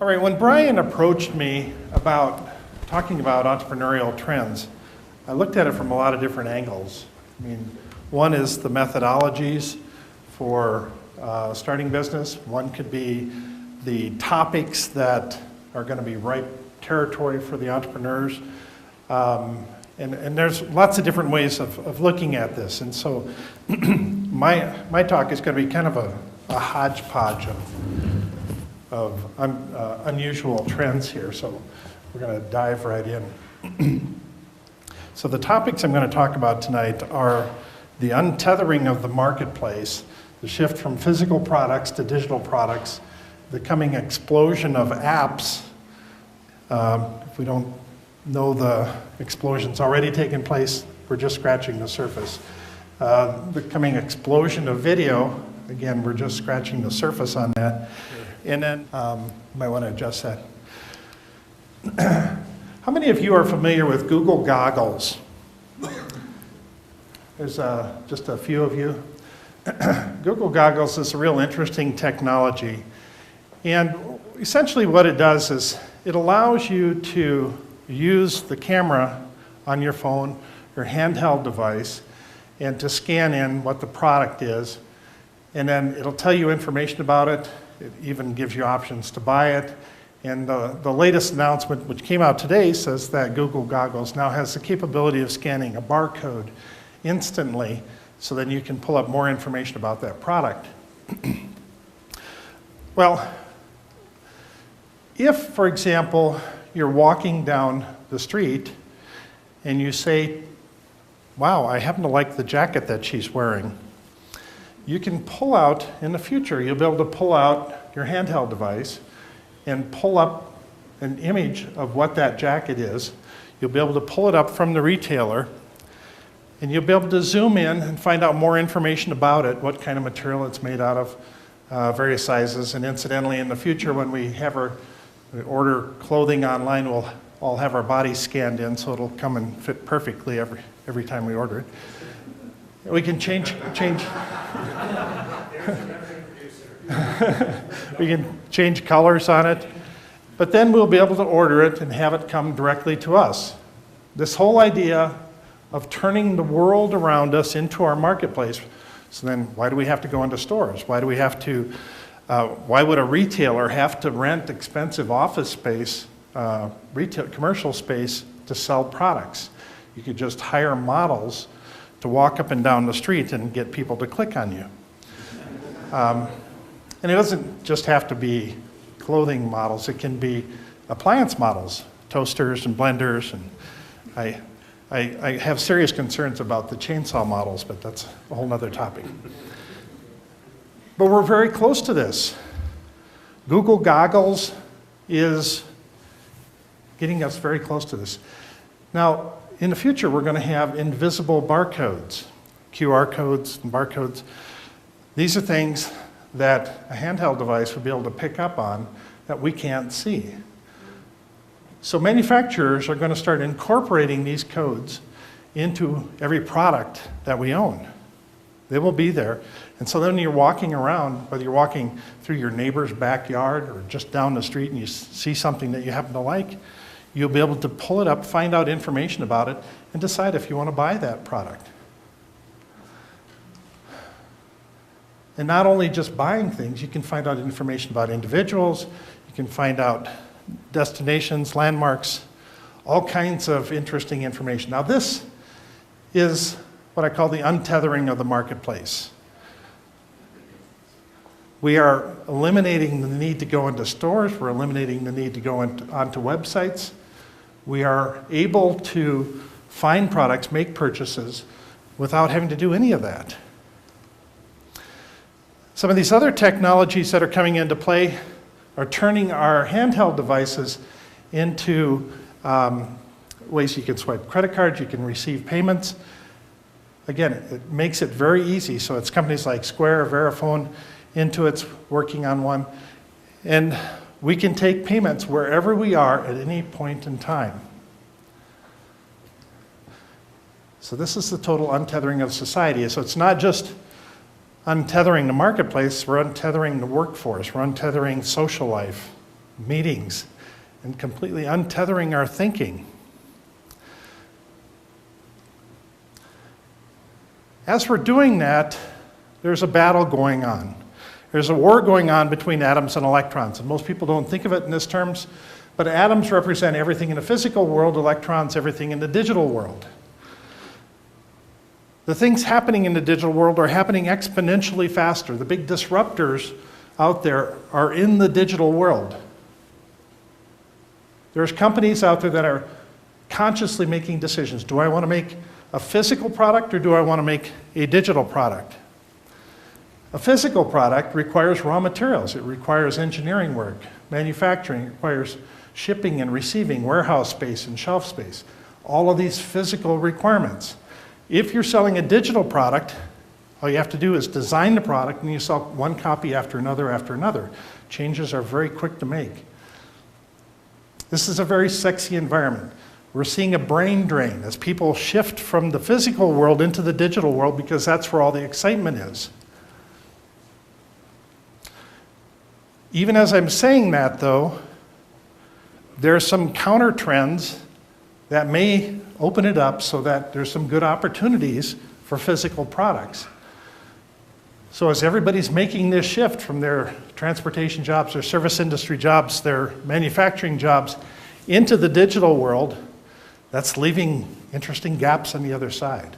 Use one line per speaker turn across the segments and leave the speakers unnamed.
right, when Brian approached me about talking about entrepreneurial trends, I looked at it from a lot of different angles. I mean, one is the methodologies for starting business. One could be the topics that are going to be ripe territory for the entrepreneurs. And there's lots of different ways of looking at this. And so my talk is going to be kind of a hodgepodge of unusual trends here. So we're going to dive right in. So the topics I'm going to talk about tonight are the untethering of the marketplace, the shift from physical products to digital products, the coming explosion of apps. If we don't know the explosion's already taken place, we're just scratching the surface. The coming explosion of video, again, we're just scratching the surface on that. And then, might want to adjust that. How many of you are familiar with Google goggles? There's just a few of you. Google goggles is a real interesting technology. And essentially what it does is it allows you to use the camera on your phone, your handheld device, and to scan in what the product is. And then it'll tell you information about it. It even gives you options to buy it. And the latest announcement, which came out today, says that Google Goggles now has the capability of scanning a barcode instantly, so then you can pull up more information about that product. Well, if, for example, you're walking down the street and you say, wow, I happen to like the jacket that she's wearing, you can pull out, in the future, you'll be able to pull out your handheld device and pull up an image of what that jacket is. You'll be able to pull it up from the retailer, and you'll be able to zoom in and find out more information about it, what kind of material it's made out of, various sizes. And incidentally, in the future, when we order clothing online, we'll all have our bodies scanned in, so it'll come and fit perfectly every time we order it. We can change. We can change colors on it, but then we'll be able to order it and have it come directly to us. This whole idea of turning the world around us into our marketplace. So then why do we have to go into stores? Why would a retailer have to rent expensive office space, commercial space to sell products? You could just hire models to walk up and down the street and get people to click on you. And it doesn't just have to be clothing models, it can be appliance models, toasters and blenders, and I have serious concerns about the chainsaw models, but that's a whole other topic. But we're very close to this. Google Goggles is getting us very close to this. Now, in the future, we're going to have invisible barcodes, QR codes and barcodes. These are things that a handheld device would be able to pick up on that we can't see. So manufacturers are going to start incorporating these codes into every product that we own. They will be there. And so then when you're walking around, whether you're walking through your neighbor's backyard or just down the street and you see something that you happen to like, you'll be able to pull it up, find out information about it, and decide if you want to buy that product. And not only just buying things, you can find out information about individuals, you can find out destinations, landmarks, all kinds of interesting information. Now this is what I call the untethering of the marketplace. We are eliminating the need to go into stores, we're eliminating the need to go onto websites. We are able to find products, make purchases, without having to do any of that. Some of these other technologies that are coming into play are turning our handheld devices into ways you can swipe credit cards, you can receive payments. Again, it makes it very easy. So it's companies like Square, Verifone, Intuit's working on one. And we can take payments wherever we are at any point in time. So this is the total untethering of society. So it's not just untethering the marketplace, we're untethering the workforce, we're untethering social life. meetings and completely untethering our thinking. As we're doing that, there's a battle going on. There's a war going on between atoms and electrons, and most people don't think of it in these terms, but atoms represent everything in the physical world, electrons everything in the digital world. The things happening in the digital world are happening exponentially faster. The big disruptors out there are in the digital world. There's companies out there that are consciously making decisions. Do I want to make a physical product or do I want to make a digital product? A physical product requires raw materials. It requires engineering work, manufacturing. It requires shipping and receiving, warehouse space and shelf space. All of these physical requirements. If you're selling a digital product, all you have to do is design the product and you sell one copy after another after another. Changes are very quick to make. This is a very sexy environment. We're seeing a brain drain as people shift from the physical world into the digital world because that's where all the excitement is. Even as I'm saying that, though, there are some counter trends that may open it up so that there's some good opportunities for physical products. So as everybody's making this shift from their transportation jobs, their service industry jobs, their manufacturing jobs into the digital world, that's leaving interesting gaps on the other side.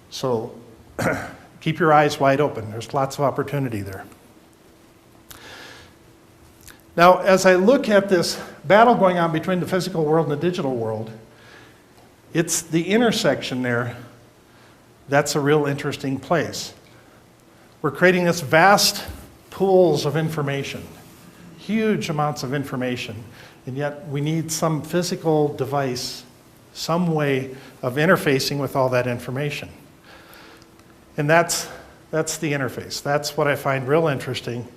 So keep your eyes wide open. There's lots of opportunity there. Now, as I look at this battle going on between the physical world and the digital world, it's the intersection there that's a real interesting place. We're creating this vast pools of information, huge amounts of information, and yet we need some physical device, some way of interfacing with all that information. And that's the interface. That's what I find real interesting.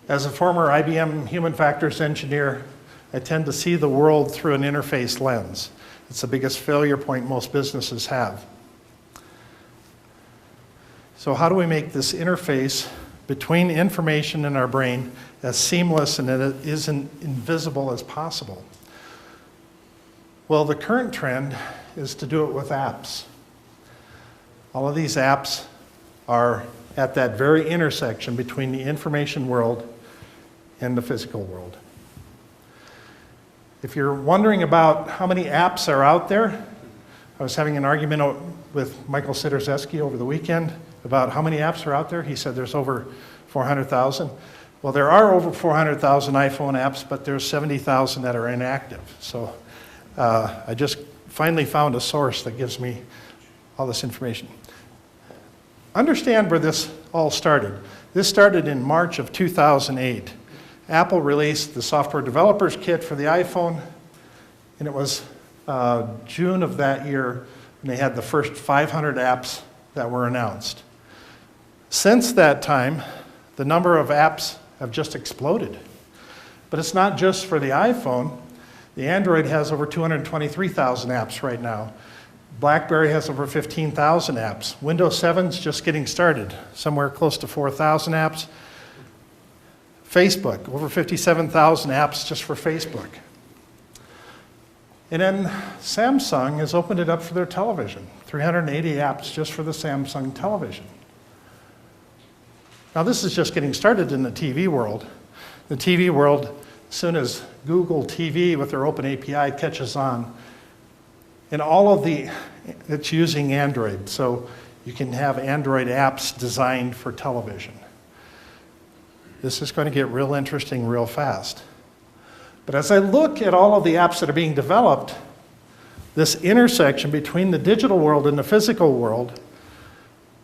As a former IBM human factors engineer, I tend to see the world through an interface lens. It's the biggest failure point most businesses have. So how do we make this interface between information in our brain as seamless and as invisible as possible? Well, the current trend is to do it with apps. All of these apps are at that very intersection between the information world and the physical world. If you're wondering about how many apps are out there, I was having an argument with Michael Sidorzeski over the weekend about how many apps are out there. He said there's over 400,000. Well, there are over 400,000 iPhone apps, but there's 70,000 that are inactive. So I just finally found a source that gives me all this information. Understand where this all started. This started in March of 2008. Apple released the software developers kit for the iPhone, and it was June of that year when they had the first 500 apps that were announced. Since that time, the number of apps have just exploded. But it's not just for the iPhone. The Android has over 223,000 apps right now. BlackBerry has over 15,000 apps. Windows 7's just getting started, somewhere close to 4,000 apps. Facebook, over 57,000 apps just for Facebook. And then Samsung has opened it up for their television, 380 apps just for the Samsung television. Now this is just getting started in the TV world. The TV world, as soon as Google TV with their open API catches on, and all of it's using Android, so you can have Android apps designed for television. This is going to get real interesting real fast. But as I look at all of the apps that are being developed, this intersection between the digital world and the physical world,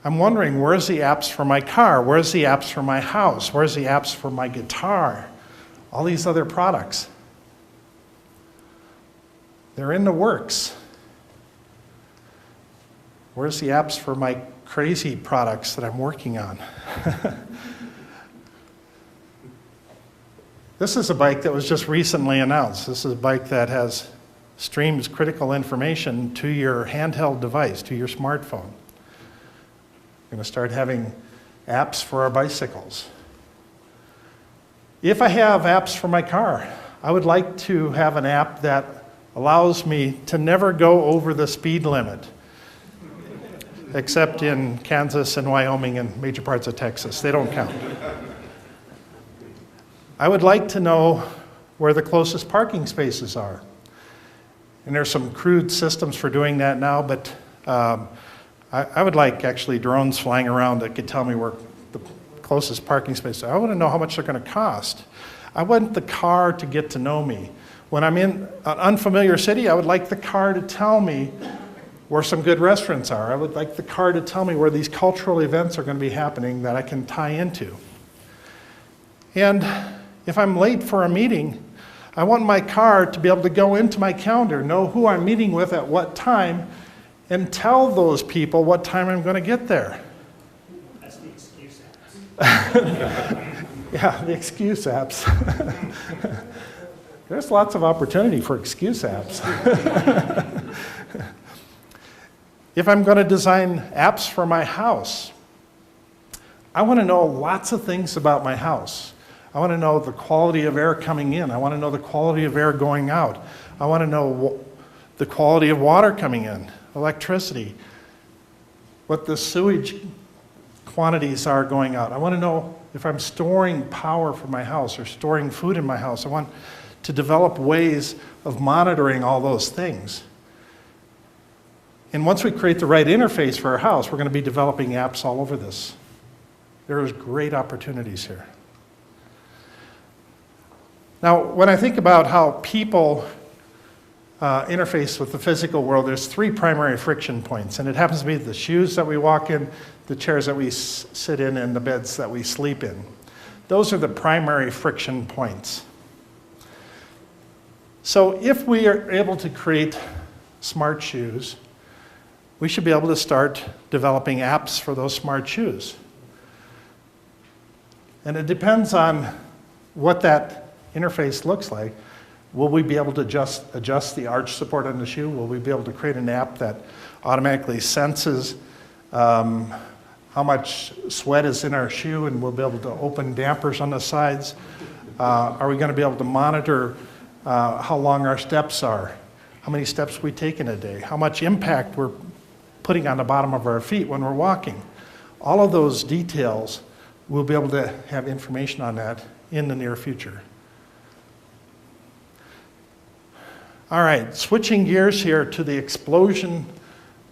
I'm wondering, where's the apps for my car? Where's the apps for my house? Where's the apps for my guitar? All these other products. They're in the works. Where's the apps for my crazy products that I'm working on? This is a bike that was just recently announced. This is a bike that streams critical information to your handheld device, to your smartphone. We're going to start having apps for our bicycles. If I have apps for my car, I would like to have an app that allows me to never go over the speed limit, except in Kansas and Wyoming and major parts of Texas. They don't count. I would like to know where the closest parking spaces are. And there's some crude systems for doing that now, but I would like actually drones flying around that could tell me where the closest parking spaces are. I want to know how much they're going to cost. I want the car to get to know me. When I'm in an unfamiliar city, I would like the car to tell me where some good restaurants are. I would like the car to tell me where these cultural events are going to be happening that I can tie into. And if I'm late for a meeting, I want my car to be able to go into my calendar, know who I'm meeting with at what time, and tell those people what time I'm going to get there.
That's the excuse apps.
Yeah, the excuse apps. There's lots of opportunity for excuse apps. If I'm going to design apps for my house, I want to know lots of things about my house. I want to know the quality of air coming in. I want to know the quality of air going out. I want to know the quality of water coming in, electricity, what the sewage quantities are going out. I want to know if I'm storing power for my house or storing food in my house. I want to develop ways of monitoring all those things. And once we create the right interface for our house, we're going to be developing apps all over this. There is great opportunities here. Now, when I think about how people interface with the physical world, there's three primary friction points, and it happens to be the shoes that we walk in, the chairs that we sit in, and the beds that we sleep in. Those are the primary friction points. So if we are able to create smart shoes, we should be able to start developing apps for those smart shoes. And it depends on what that interface looks like. Will we be able to adjust the arch support on the shoe? Will we be able to create an app that automatically senses how much sweat is in our shoe, and we'll be able to open dampers on the sides? Are we going to be able to monitor how long our steps are, how many steps we take in a day, how much impact we're putting on the bottom of our feet when we're walking? All of those details, we'll be able to have information on that in the near future. All right, switching gears here to the explosion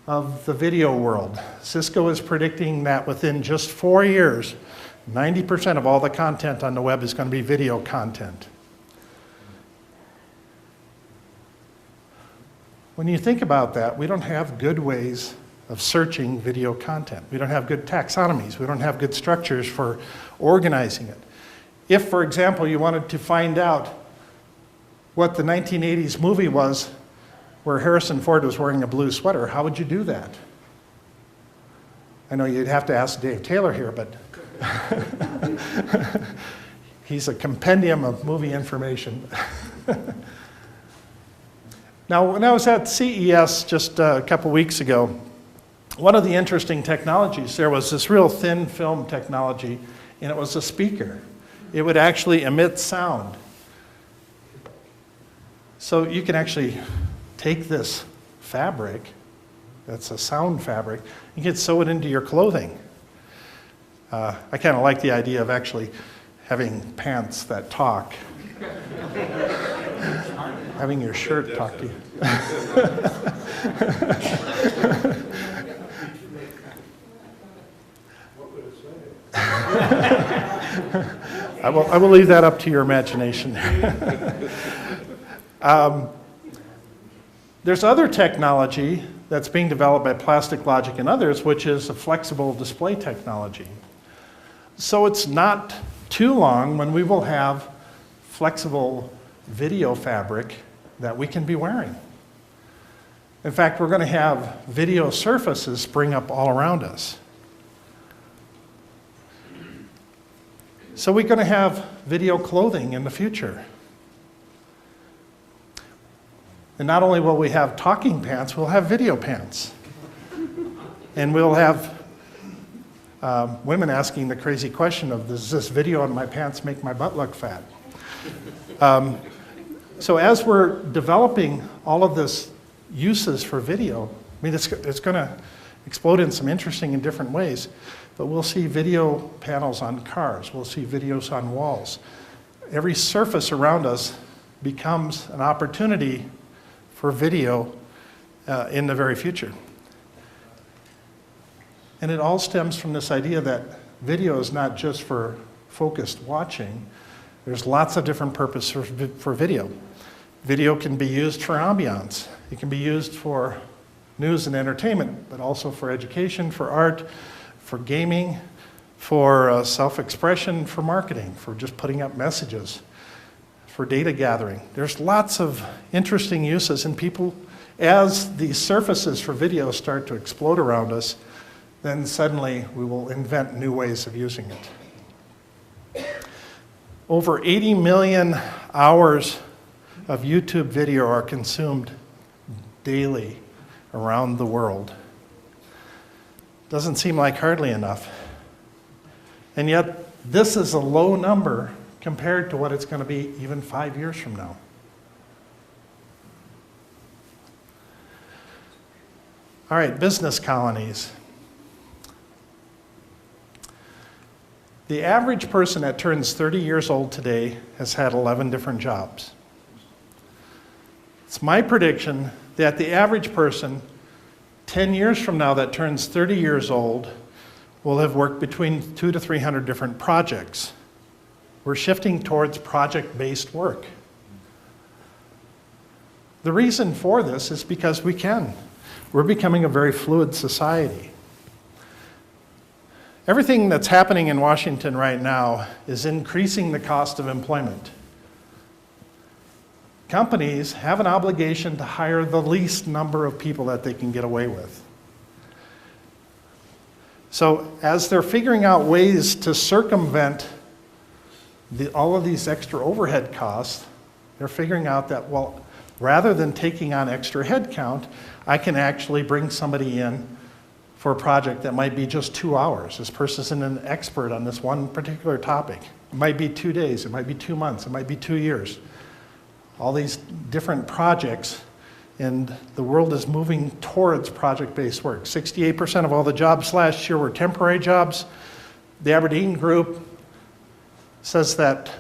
of the video world. Cisco is predicting that within just 4 years, 90% of all the content on the web is going to be video content. When you think about that, we don't have good ways of searching video content. We don't have good taxonomies. We don't have good structures for organizing it. If, for example, you wanted to find out what the 1980s movie was where Harrison Ford was wearing a blue sweater, how would you do that? I know you'd have to ask Dave Taylor here, but he's a compendium of movie information. Now, when I was at CES just a couple weeks ago, one of the interesting technologies there was this real thin film technology, and it was a speaker. It would actually emit sound. So you can actually take this fabric, that's a sound fabric, you can sew it into your clothing. I kind of like the idea of actually having pants that talk. Having your shirt talk to you. I will leave that up to your imagination. There's other technology that's being developed by Plastic Logic and others, which is a flexible display technology. So it's not too long when we will have flexible video fabric that we can be wearing. In fact, we're going to have video surfaces spring up all around us. So we're going to have video clothing in the future. And not only will we have talking pants, we'll have video pants. And we'll have women asking the crazy question of, does this video on my pants make my butt look fat? So as we're developing all of this uses for video, I mean, it's going to explode in some interesting and different ways, but we'll see video panels on cars, we'll see videos on walls. Every surface around us becomes an opportunity for video in the very future. And it all stems from this idea that video is not just for focused watching. There's lots of different purposes for video. Video can be used for ambiance. It can be used for news and entertainment, but also for education, for art, for gaming, for self-expression, for marketing, for just putting up messages, for data gathering. There's lots of interesting uses, and people, as these surfaces for video start to explode around us, then suddenly we will invent new ways of using it. Over 80 million hours of YouTube video are consumed daily around the world. Doesn't seem like hardly enough. And yet, this is a low number compared to what it's going to be even 5 years from now. All right, business colonies. The average person that turns 30 years old today has had 11 different jobs. It's my prediction that the average person 10 years from now that turns 30 years old will have worked between 200 to 300 different projects. We're shifting towards project-based work. The reason for this is because we can. We're becoming a very fluid society. Everything that's happening in Washington right now is increasing the cost of employment. Companies have an obligation to hire the least number of people that they can get away with. So as they're figuring out ways to circumvent all of these extra overhead costs, they're figuring out that, well, rather than taking on extra headcount, I can actually bring somebody in for a project that might be just 2 hours. This person isn't an expert on this one particular topic. It might be 2 days, it might be 2 months, it might be 2 years. All these different projects, and the world is moving towards project-based work. 68% of all the jobs last year were temporary jobs. The Aberdeen Group says that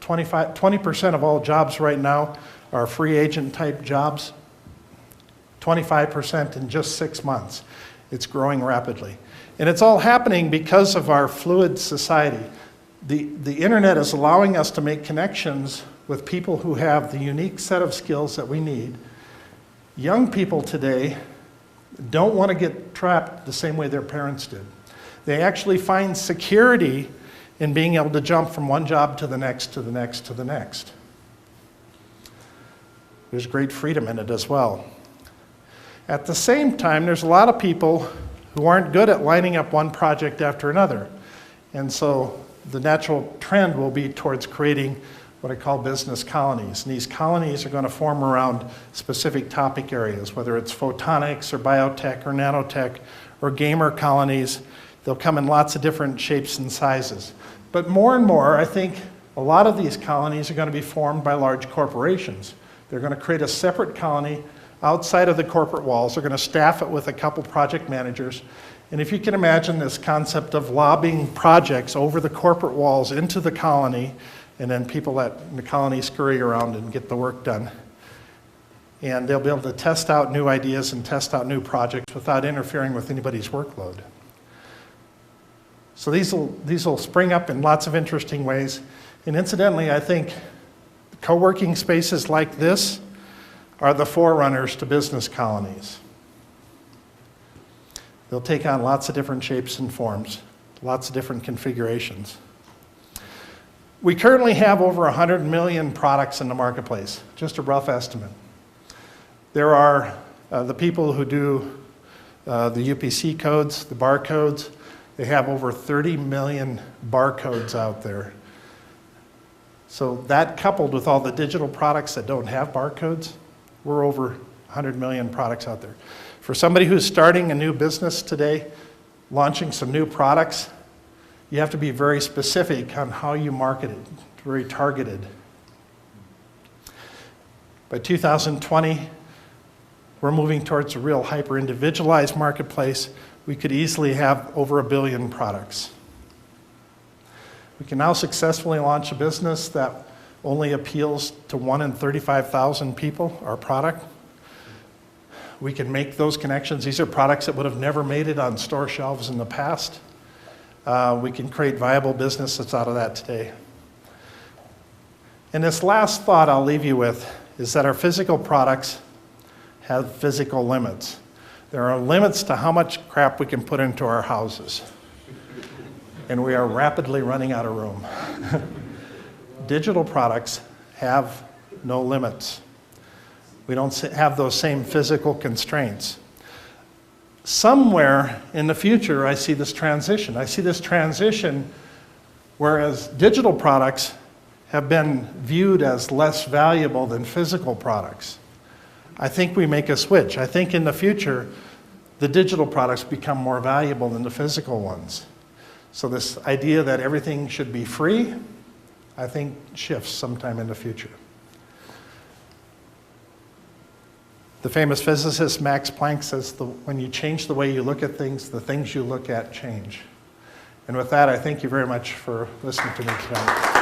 20% of all jobs right now are free agent type jobs, 25% in just 6 months. It's growing rapidly. And it's all happening because of our fluid society. The internet is allowing us to make connections with people who have the unique set of skills that we need. Young people today don't want to get trapped the same way their parents did. They actually find security in being able to jump from one job to the next, to the next, to the next. There's great freedom in it as well. At the same time, there's a lot of people who aren't good at lining up one project after another. And so the natural trend will be towards creating what I call business colonies. And these colonies are going to form around specific topic areas, whether it's photonics or biotech or nanotech or gamer colonies. They'll come in lots of different shapes and sizes. But more and more, I think a lot of these colonies are going to be formed by large corporations. They're going to create a separate colony outside of the corporate walls. They're going to staff it with a couple project managers. And if you can imagine this concept of lobbying projects over the corporate walls into the colony, and then people in the colony scurry around and get the work done. And they'll be able to test out new ideas and test out new projects without interfering with anybody's workload. So these will spring up in lots of interesting ways. And incidentally, I think co-working spaces like this are the forerunners to business colonies. They'll take on lots of different shapes and forms, lots of different configurations. We currently have over 100 million products in the marketplace, just a rough estimate. There are the people who do the UPC codes, the barcodes. They have over 30 million barcodes out there. So that coupled with all the digital products that don't have barcodes, we're over 100 million products out there. For somebody who's starting a new business today, launching some new products, you have to be very specific on how you market it, very targeted. By 2020, we're moving towards a real hyper-individualized marketplace. We could easily have over 1 billion products. We can now successfully launch a business that only appeals to 1 in 35,000 people, our product. We can make those connections. These are products that would have never made it on store shelves in the past. We can create viable business that's out of that today. And this last thought I'll leave you with is that our physical products have physical limits. There are limits to how much crap we can put into our houses. And we are rapidly running out of room. Digital products have no limits. We don't have those same physical constraints. Somewhere in the future, I see this transition. I see this transition whereas digital products have been viewed as less valuable than physical products. I think we make a switch. I think in the future, the digital products become more valuable than the physical ones. So this idea that everything should be free, I think shifts sometime in the future. The famous physicist Max Planck says when you change the way you look at things, the things you look at change. And with that, I thank you very much for listening to me tonight.